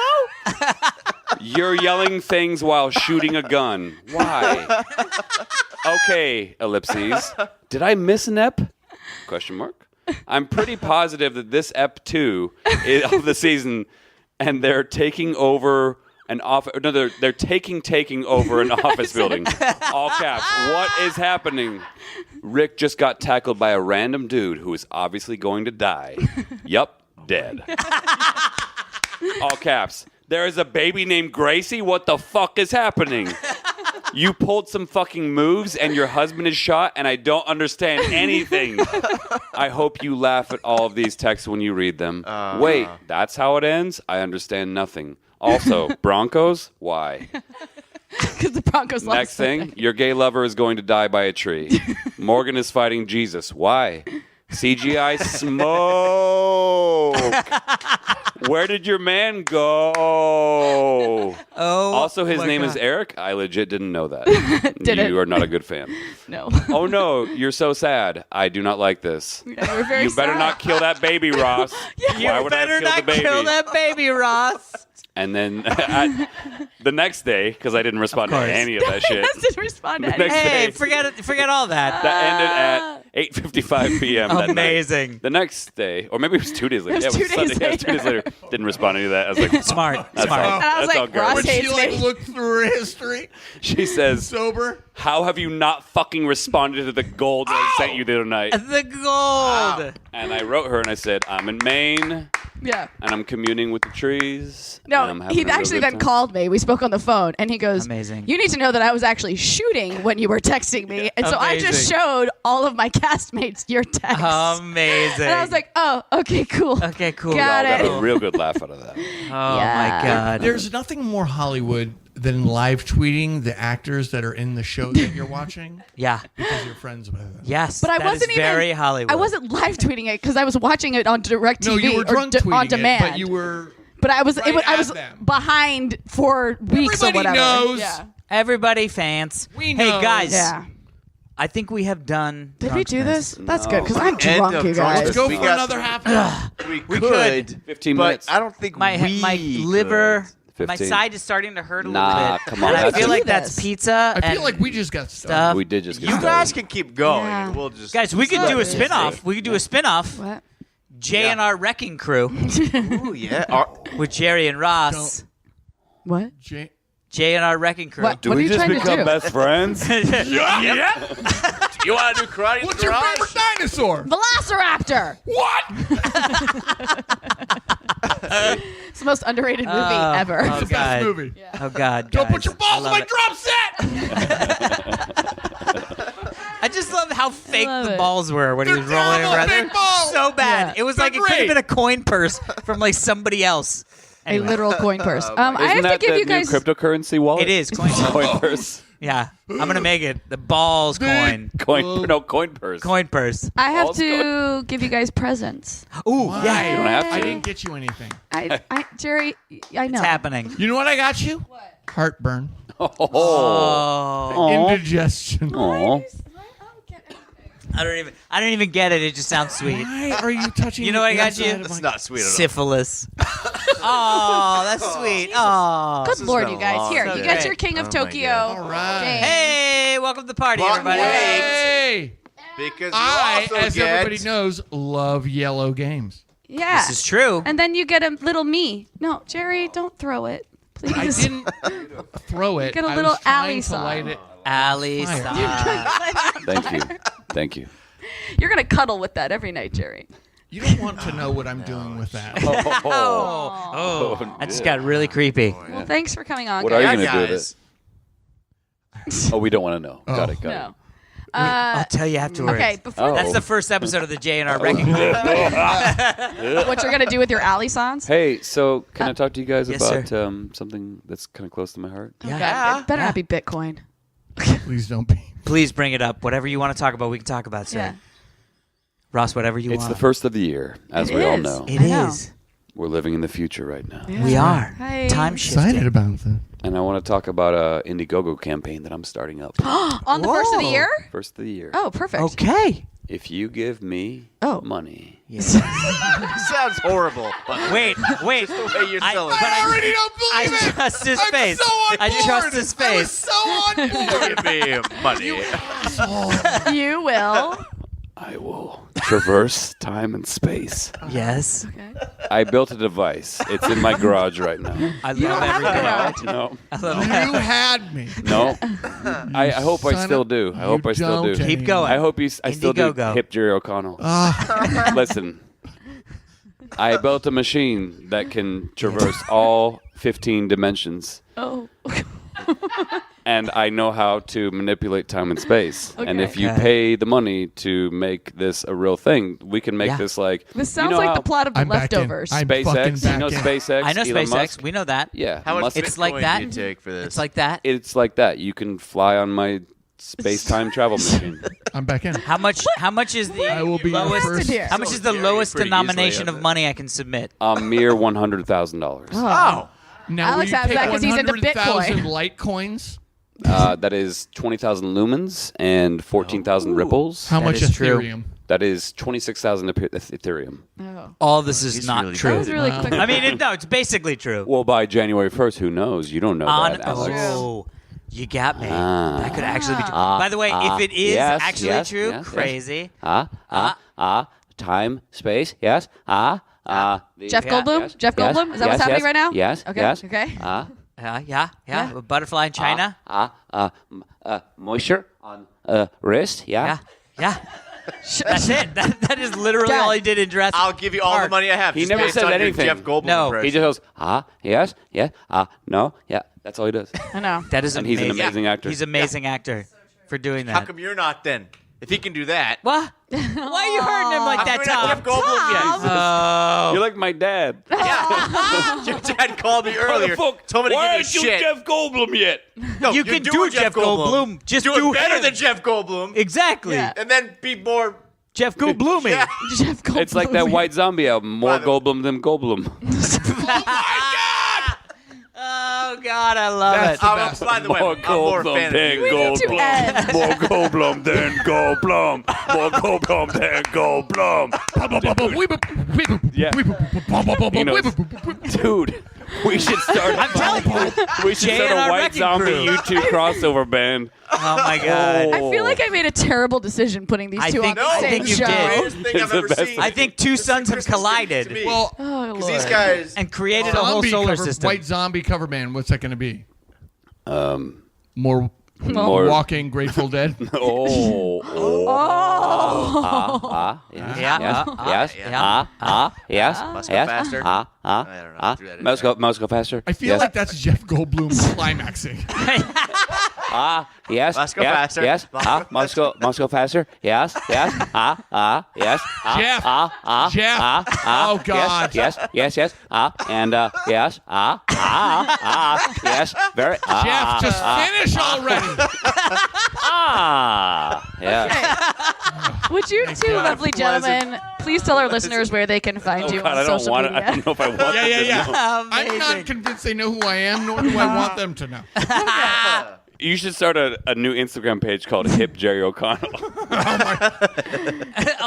You're yelling things while shooting a gun. Why? Okay, ellipses. Did I miss an ep? Question mark. I'm pretty positive that this ep 2 is of the season, and they're taking over an office. No, they're taking over an office building. All caps. What is happening? Rick just got tackled by a random dude who is obviously going to die. Yup, dead. All caps. There is a baby named Gracie? What the fuck is happening? You pulled some fucking moves and your husband is shot and I don't understand anything. I hope you laugh at all of these texts when you read them. Wait, that's how it ends? I understand nothing. Also, Broncos? Why? Because the Broncos lost. Next thing, your gay lover is going to die by a tree. Morgan is fighting Jesus. Why? CGI smoke. Where did your man go? Oh. Also, his my name God. is Eric. I legit didn't know that. Didn't. You are not a good fan. No. Oh no, you're so sad. I do not like this. Yeah, we're very You better sad. not kill that baby, Ross. You Why would I better have killed not the baby? kill that baby, Ross. And then the next day, because I didn't respond to course. any of that shit, Yes, didn't respond to The next anything. Hey, day. forget all that. that ended at 8:55 p.m. that night. Amazing. The next day, or maybe it was 2 days later. It was yeah, 2 days Sunday. Yeah, it was 2 days later. later. Didn't respond to any of that. I was like, Smart. That's Smart. all. And I was That's all like, Ross garbage. Would hates she like me. look through her history? She says, Sober? "How have you not fucking responded to the gold that I sent you the other night?" The gold. And I wrote her and I said, "I'm in Maine Yeah. and I'm communing with the trees." and I'm No, having he a real actually good then time." called me. We spoke on the phone, and he goes, Amazing. You need to know that I was actually shooting when you were texting me. And so I just Amazing. showed all of my castmates your text. Amazing. And I was like, oh, okay, cool. okay, cool. Got I got it. a real good laugh out of that. Oh Yeah. my God. There's nothing more Hollywood than live tweeting the actors that are in the show that you're watching Yeah. because you're friends with them. Yes. But I that is wasn't even very Hollywood. I wasn't live tweeting it because I was watching it on DirecTV No, you were drunk or tweeting on demand. it, but you were. But I was right I at was them. behind for weeks Everybody or whatever. knows. Yeah. Everybody fans. We Hey know. guys. Yeah. I think we have done. Did we do Drunksmas. this? That's good because No. I'm End drunk, of you guys. Let's go We for got another some- half hour. We We could. could. 15 but minutes. I don't think My we liver, could. my 15. side is starting to hurt a Nah, little bit. come on, And I that's feel a- like Do that's this. pizza. I feel and like we just got stuff. started. We did just get You started. guys can keep going. Yeah. We'll just. Guys, we could do a Sorry. spin-off. We could do a spin-off. What? Jay and our Wrecking Crew Ooh, yeah. with Jerry and Ross. What? Jay- Jay and our Wrecking Crew. What? Do What are we you just trying to become do? best friends? You want to do karate? in the What's your garage? favorite dinosaur? Velociraptor. What? It's the most underrated movie ever. Oh, The God. best movie. Oh, God. Don't guys. put your balls I on my love drum set. it. I just love how fake love the it. balls were when he They're was rolling terrible around. fake balls. So bad. Yeah. It was They're like it could have great. been a coin purse from like somebody else. A Anyway. literal coin purse. I Isn't have to that give the you new guys. cryptocurrency wallet? It is coin. Coin purse. Yeah, I'm gonna make it the balls coin. Coin purse. Coin purse. I have Balls to give you guys presents. Ooh, Why? yeah, You don't have I to. didn't get you anything. Jerry, I know. it's happening. You know what I got you? What? Heartburn. Oh, Indigestion. Aw. I don't even get it. It just sounds sweet. Why are you touching You know what I the got you? inside of It's my- not sweet at all. Syphilis. Oh, that's sweet. Oh. Good has lord, been you a guys. long Here, day. you get your King of Oh, my Tokyo. God. All right. game. Hey, welcome to the party, But everybody. wait. Hey! Because you I, also as get everybody knows, love yellow games. Yeah. This is true. And then you get a little me. No, Jerry, don't throw it. Please. I didn't throw it. Get a I little was trying alley to sign. light it. Ali Fire. Thank you. Thank you. You're going to cuddle with that every night, Jerry. You don't want to know what I'm doing with that. Oh, that just got really creepy. Well, thanks for coming on, What are you guys. going to do with guys. it? Oh, we don't want to know. Got it. Got No. I'll tell you afterwards. Okay, before Oh. That's the first episode of the Jay and our Wrecking Crew. what you're going to do with your Alisons? it. Hey, so can I talk to you guys yes, about sir. something that's kind of close to my heart? Oh, God, it better not be Bitcoin. Please don't be. Please bring it up. Whatever you want to talk about, we can talk about, sir. Yeah. Ross, whatever you It's want. the first of the year, as It we all is. know. It I know. is. We're living in the future right now. We are. Hi. Time Excited shifting. about that. And I want to talk about a Indiegogo campaign that I'm starting up. On the first of the Whoa. year? First of the year. Oh, perfect. Okay. If you give me Oh. money. Sounds horrible. But Wait. the way you're selling but I already don't I believe it. trust his I'm face. so on I board. trust his I was face. so on board. give me money. You will. I will traverse time and space. Yes. I built a device. It's in my garage right now. I You love don't have a everything. garage. No, I love You had me. no. I hope I son still of- do. I hope you I still do. don't Keep going. I hope I still do Indiegogo. hip Jerry O'Connell. Ah, Listen, I built a machine that can traverse all 15 dimensions. Oh. And I know how to manipulate time and space. And Okay. if you Okay. pay the money to make this a real thing, we can make Yeah. this like. This you sounds know like how the plot of The I'm back in. Leftovers. I'm fucking SpaceX. back You know in. SpaceX. I know Elon SpaceX. Musk? We know that. Yeah. How much Musk- It's like Bitcoin that. do you take for this? It's like that. It's like that. You can fly on my space-time travel machine. I'm back in. How much is the I will be your lowest? first. here? How much is the Jerry lowest pretty denomination easily of has money I can submit? A mere $100,000. Oh. Now, Alex will you has take that 'cause he's into 100,000 Litecoins? That is 20,000 lumens and 14,000 ripples. How That much is true. Ethereum? That is 26,000 Ethereum. All this is He's not really true. That was really quick. I mean, no, it's basically true. Well, by January 1st, who knows? You don't know that, Alex. Oh, you got me. That could actually be true. By the way, if it is yes, actually yes, true, yes, crazy. Time, space, yes. Jeff Goldblum? Yes, Jeff Goldblum? Is that what's happening right now? Yes, Okay. yes. Okay. Yeah. A butterfly in China. Moisture on wrist, Yeah. That's it. That is literally Dad. all he did in Jurassic I'll give you all the Park. money I have. He just never based said on your anything. Jeff Goldblum No. impression. He just goes, yes, no, yeah. That's all he does. I know. That is And he's amazing. an amazing actor. He's an amazing actor for doing How that. come you're not then? If he can do that. What? Why are you hurting him like How that, come you're not Jeff Tom? Goldblum yet? Oh. You're like my dad. Yeah. Your dad called me earlier. Told me to give you shit. Goldblum yet? No, You you're can do doing Jeff Goldblum. Just do do it better him. than Jeff Goldblum. Exactly. Yeah. And then be more. Jeff Goldblummy. Yeah. Jeff Goldblum. It's like that White Zombie album, more By the- Goldblum than Goldblum. Oh God, I love That's it. the best. By the way, I'm more a fan of you. We need to end. More Goldblum than Goldblum. More Goldblum than Goldblum. Yeah. You know, dude, we should start. I'm telling you. We should Jay start and a our White Wrecking Zombie Crew. YouTube crossover band. Oh my God. I feel like I made a terrible decision putting these I two think- on I the same think you show. did. Greatest thing I've It's the ever best. seen. I think two suns have Christmas collided to me. Well, Oh, Because these Lord. guys. and created a whole zombie solar cover, system. White Zombie cover band. What's that going to be? More More. Walking Grateful Dead. Yes. Must go faster. I don't know. Threw that in Mouse go faster. I feel like that's Jeff Goldblum climaxing. Yes. Must go yes, faster. Yes. Must go faster. Yes. Yes. Yes. Jeff. Jeff. Oh, God. Yes. And yes. Yes. Very. Jeff, just finish already. Yeah. Would you two lovely gentlemen please tell our listeners where they can find you God, on I don't social want it. media? I don't know if I want Yeah, yeah, them to yeah. know. I'm Amazing. not convinced they know who I am, nor do I want them to know. You should start a new Instagram page called Hip Jerry O'Connell.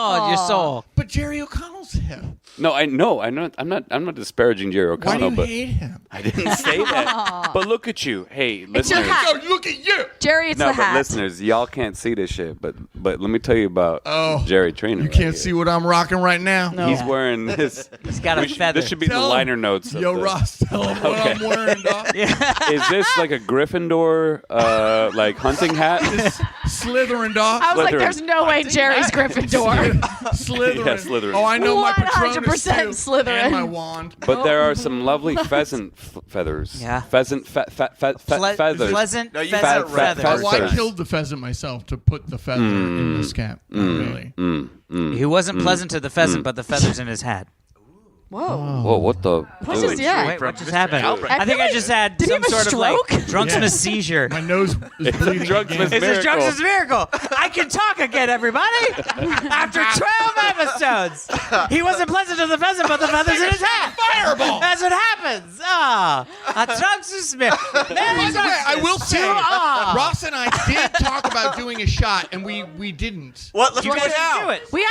Oh, your soul. But Jerry O'Connell's him. No, I know. I'm not disparaging Jerry Why do O'Connell, you but hate him? I didn't say that. But look at you. Hey, your listeners. hat. Oh, look at you. Jerry, it's No, the but hat. listeners, y'all can't see this shit. But let me tell you about Jerry Trainer. You can't see what I'm rocking right now. No. He's wearing this. He's got a feather. This should be the Tell him. liner notes. of Yo, the- Ross, tell him what I'm wearing, dog. Is this like a Gryffindor like hunting hat? Slytherin, dog. I was like, Slytherin. there's no way Jerry's Gryffindor. Slytherin. Yeah, Slytherin. Oh, I know my 100% Patronus too. Slytherin. And my wand. But there are some lovely pheasant feathers. Yeah. Pheasant feathers. Pleasant No, you pheasant got it right. feathers. Oh, I Feathers. killed the pheasant myself to put the feather in this cap. Not really. He wasn't pleasant to the pheasant, but the feathers in his hat. Whoa. Whoa, what the? What's his, yeah. Wait, what just happened? Albrecht. I think I just had Did he some have a sort of like stroke? Drunksmas Yeah. seizure. My nose is bleeding Drunksmas again. It's a miracle. Drunksmas miracle. I can talk again, everybody. After 12 episodes, he wasn't pleasant to the pheasant, but the feathers in his hat. Fireball. That's what happens. Ah, a Drunksmas miracle. By the way, I will say, Ah. Ross and I did talk about doing a shot, and we didn't. What? Let's You do guys it should now. do it. We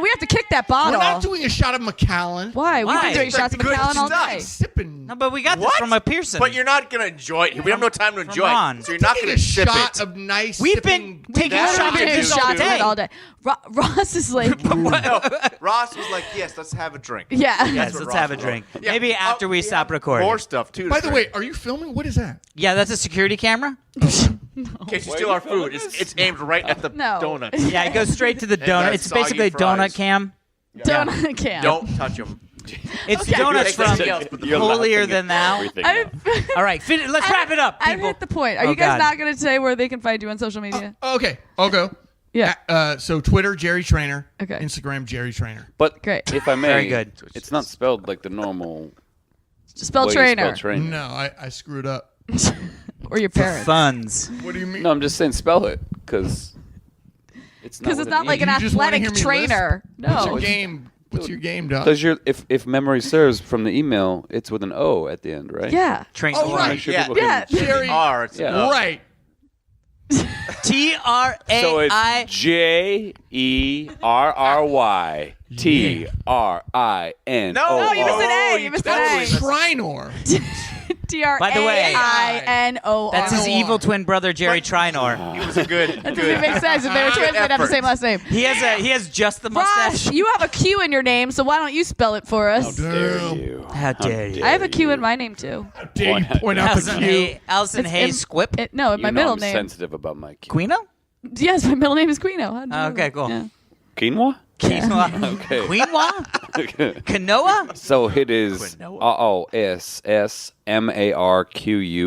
have to kick that We're bottle. not doing a shot of Macallan. Why? We've Why? been doing It's shots like of good Macallan all stuff. day. Sipping. No, but we got this What? from a Pearson. But you're not gonna enjoy it. We have no time to enjoy on. it. So you're not Taking gonna a sip shot it. of nice. We've sipping- been taking That's shots what of we this do. all shots of day. it all day. Ross is like, No, Ross was like, "Yes, let's have a drink." yeah. Yes, what let's Ross have a was drink. like. Yeah. Maybe after we stop recording. More stuff too. to By the drink. way, are you filming? What is that? Yeah, that's a security camera. in case you steal our food, it's aimed right at the No. donuts. Yeah, it goes straight to the donut. got It's soggy basically a donut fries. cam. Donut can. Don't touch them. It's Okay. donuts Take anything from else but the You're Holier laughing Than at Thou. everything I've, now. All right, let's wrap it up, I've people. hit the point. Are Oh, you guys God. not going to say where they can find you on social media? Okay, I'll go. Yeah. So Twitter, Jerry Trainer. Okay. Instagram, Jerry Trainer. But Great. if I may, Very good. It's not spelled like the normal Spell way you trainer. spell trainer. No, I screwed up. Or your parents. Funds. What do you mean? No, I'm just saying spell it because Because it's not like an You just wanna athletic hear me trainer. What's No. your game? What's your game, Doc? Because if memory serves from the email, it's with an O at the end, right? Yeah. Train Oh, right. Make sure Yeah. people can- Yeah. Jerry. R. It's Yeah. Right. TRAI. So it's JERRY TRINO. No, you missed an A. Oh, You missed That's an A. Trinor. By the way, TRAINOR. That's his Trinor. evil twin brother, Jerry Trinor. It was a good. That doesn't even make sense. If they were twins, they'd have the same last name. He has just the Ross, mustache. you have a Q in your name, so why don't you spell it for us? Dare Damn. you. How dare you? I have a Q in my name too. Dare you point out the Q? Alison It's Haislip. No, You my know middle I'm name. sensitive about my Quino? Yes, my middle name is Quino. How'd you know? Okay, cool. Yeah. quinoa. Quinoa. Okay. Quinoa? Quinoa? So it is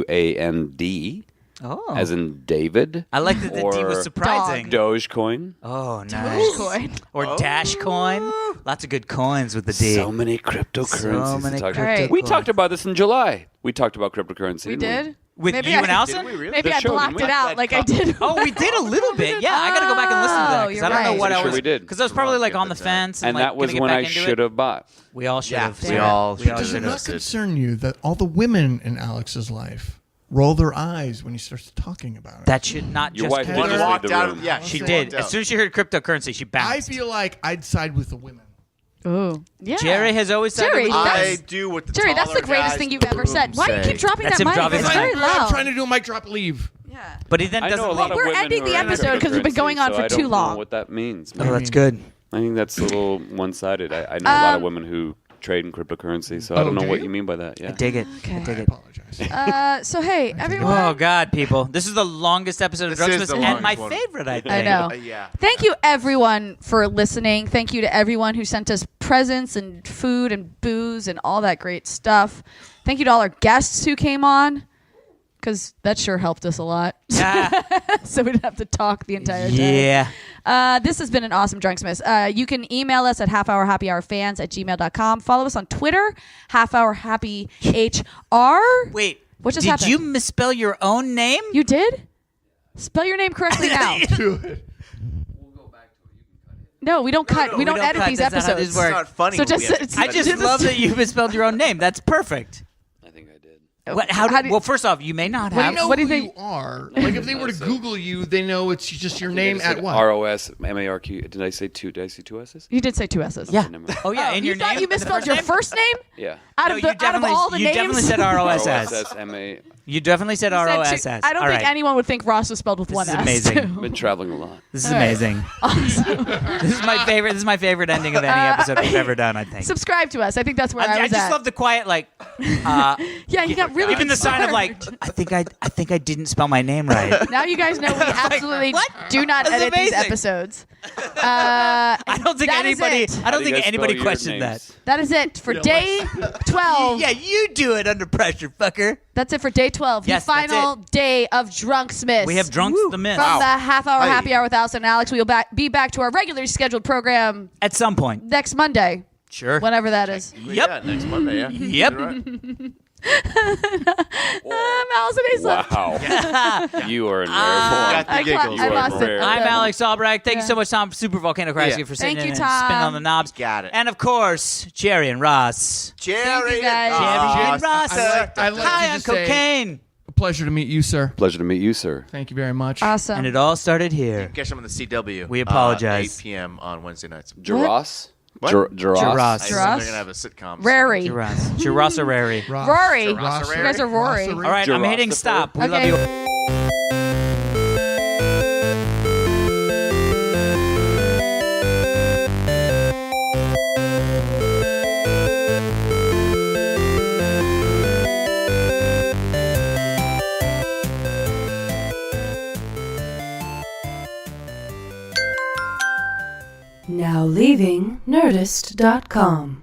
SSMARQUAND, Oh. as in David. I like that the D was or surprising. Dogecoin. Oh, nice. Coin. Or Dash Coin. Lots of good coins with the D. So many cryptocurrencies. So many to talk All right. about. We talked about this in July. We talked about cryptocurrency. We didn't did? With Maybe you I- and Allison? Did we really? Maybe The I show, blocked didn't it we? out like I did. Oh, we did a little bit. Yeah, I got to go back and listen to that Oh, because you're I don't know right. what Pretty I sure was. we did. Because I was probably like on the And fence. And like, that was gonna get when back I into should it. have bought. We all should Yeah, have. we all should Does have it not invested. concern you that all the women in Alex's life roll their eyes when he starts talking about it? That should not Your just wife be- did One just walked leave the out. room. Yeah, She one did. walked As out. soon as she heard cryptocurrency, she I bounced. feel like I'd side with the women. Ooh. Yeah. Jerry has always said Jerry, it was that's- I do what the Jerry, that's the taller greatest guys thing you've ever said. Why do you say. keep dropping That's that him mic? dropping It's the very mic. I'm loud. trying to do a mic drop leave. Yeah. But he then I doesn't know a leave. lot of We're women ending who the are into episode 'cause we've been cryptocurrency, going on so for I too don't long. know what that means. Oh, that's good. I think that's a little one-sided. I know a lot of women who trade in cryptocurrency, so I don't know do what you? you mean by that. Yeah. I dig it. Okay. I dig I it. apologize. So hey, everyone. Oh God, people! This is the longest episode of This is Drunksmas the and my longest one. favorite. I think. I know. Yeah. Thank you, everyone, for listening. Thank you to everyone who sent us presents and food and booze and all that great stuff. Thank you to all our guests who came on, because that sure helped us a lot. So we didn't have to talk the entire day. Yeah. This has been an awesome Drunksmas. You can email us at halfhourhappyhourfans@gmail.com. Follow us on Twitter, halfhourhappyhr. Wait. What just did happened? you misspell your own name? You did? Spell your name correctly now. No, we don't cut. no, we we don't don't edit cut. these That's not how episodes. this works. It's not funny. So when just- we have to it's- I cut just it. love that you misspelled your own name. That's perfect. I think I did. What, How how do- well, first off, you may not They have. know What do you who think? you are. Like if they were to Google you, they know it's just your name at what? ROSMARQ. Did I say two? Did I say two S's? You did say two S's. Yeah. Never mind. Oh yeah, Oh, in you your thought name. you misspelled your first name? Yeah. Out No, of you the out of all the you names. definitely said ROSS. ROSSMA. You definitely said You said two- ROSS. I don't All think right. anyone would think Ross was spelled with one is S. amazing. too. I've been traveling a lot. This is All right. amazing. This is my favorite. This is my favorite ending of any episode we've ever done. I think. Subscribe to us. I think that's where I I was just at. love the quiet, like. Yeah, you got really Even the sign of like, I think I didn't spell my name right. Now you guys know we absolutely do not That's edit these amazing. episodes. I don't think That is anybody. it. I don't How do you think guys anybody spell your questioned that. names? That is it for day 12. Yeah, you do it under pressure, fucker. That's it for day 12. Yes, the that's final day of Drunksmas. We have drunks the miss From the half hour Aye. happy hour with Alison and Alex. We will be back to our regularly scheduled program at some point. next Monday, Sure. whenever that is. Yep. Yeah, next Monday. Yeah. Yep. You're right. Alison Haislip. Wow. You are in rare got form. the giggles. I You lost are it. rare. I'm Alex Albrecht. Thank you Yeah. so much, Tom, Super Volcano Crazy, Yeah. for sitting Thank in you, and spinning Tom. on the knobs. Got it. And of course, Jerry and Ross. Jerry Thank you, guys. Jerry Ross. and Ross. I'd like High to on just say cocaine. a pleasure to meet you, sir. Pleasure to meet you, sir. Thank you very much. Awesome. And it all started here. Catch them on the CW. We apologize. 8 p.m. on Wednesday nights. Jaross? What? Jaross? Jaross. I assume Ross? they're gonna have a sitcom. Rary. Giras. Girasarary. Ross. Rory. Ross. You guys are Rory. All right, I'm Giraffe hitting the stop. We love Okay. you. Now leaving Nerdist.com.